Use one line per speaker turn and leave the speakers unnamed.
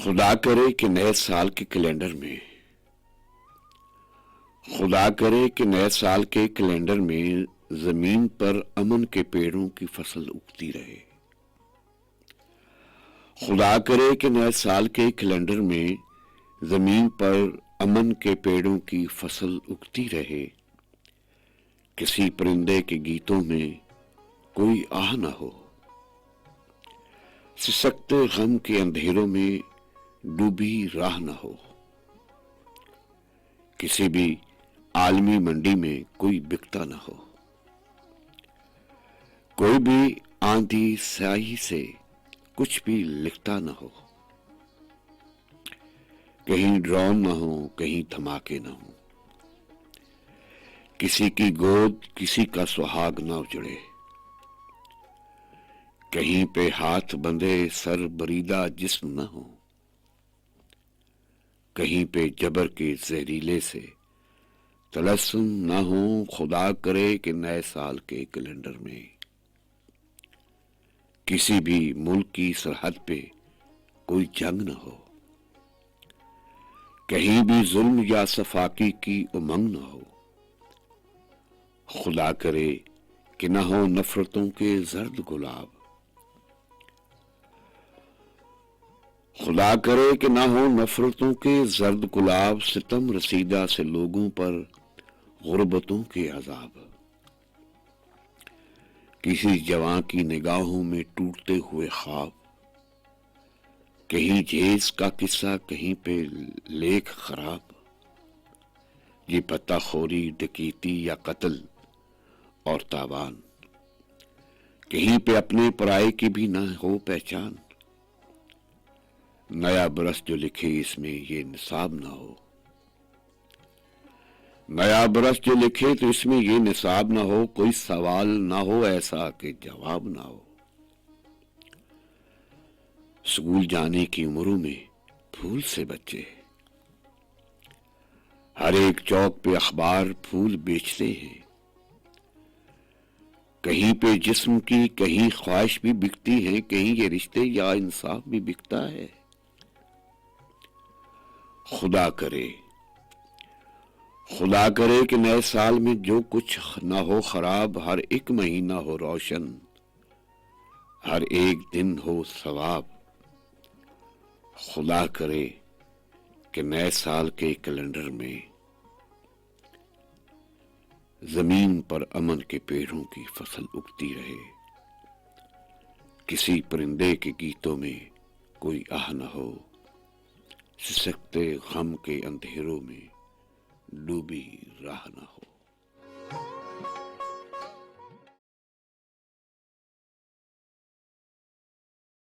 خدا کرے کہ نئے سال کے کیلنڈر میں خدا کرے کہ نئے سال کے کیلنڈر میں زمین پر امن کے پیڑوں کی فصل اگتی رہے۔ خدا کرے کہ نئے سال کے کیلنڈر میں زمین پر امن کے پیڑوں کی فصل اگتی رہے، کسی پرندے کے گیتوں میں کوئی آہ نہ ہو، سسکتے غم کے اندھیروں میں ڈوبی راہ نہ ہو، کسی بھی عالمی منڈی میں کوئی بکتا نہ ہو، کوئی بھی آندھی سیاہی سے کچھ بھی لکھتا نہ ہو، کہیں ڈرون نہ ہو، کہیں دھماکے نہ ہو، کسی کی گود کسی کا سہاگ نہ اجڑے، کہیں پہ ہاتھ بندھے سر بریدہ جسم نہ ہو، کہیں پہ جبر کے زہریلے سے طلسم نہ ہو۔ خدا کرے کہ نئے سال کے کیلنڈر میں کسی بھی ملک کی سرحد پہ کوئی جنگ نہ ہو، کہیں بھی ظلم یا صفاقی کی امنگ نہ ہو، خدا کرے کہ نہ ہو نفرتوں کے زرد گلاب، خدا کرے کہ نہ ہو نفرتوں کے زرد گلاب، ستم رسیدہ سے لوگوں پر غربتوں کے عذاب، کسی جوان کی نگاہوں میں ٹوٹتے ہوئے خواب، کہیں جھیز کا قصہ کہیں پہ لیک خراب، یہ پتہ خوری ڈکیتی یا قتل اور تاوان، کہیں پہ اپنے پرائے کی بھی نہ ہو پہچان، نیا برس جو لکھے اس میں یہ نصاب نہ ہو، نیا برس جو لکھے تو اس میں یہ نصاب نہ ہو، کوئی سوال نہ ہو ایسا کہ جواب نہ ہو، اسکول جانے کی عمروں میں پھول سے بچے، ہر ایک چوک پہ اخبار پھول بیچتے ہیں، کہیں پہ جسم کی کہیں خواہش بھی بکتی ہے، کہیں یہ رشتے یا انصاف بھی بکتا ہے۔ خدا کرے کہ نئے سال میں جو کچھ نہ ہو خراب، ہر ایک مہینہ ہو روشن، ہر ایک دن ہو ثواب، خدا کرے کہ نئے سال کے کیلنڈر میں زمین پر امن کے پیڑوں کی فصل اگتی رہے، کسی پرندے کے گیتوں میں کوئی آہ نہ ہو، سسکتے غم کے اندھیروں میں ڈوبی راہ نہ ہو۔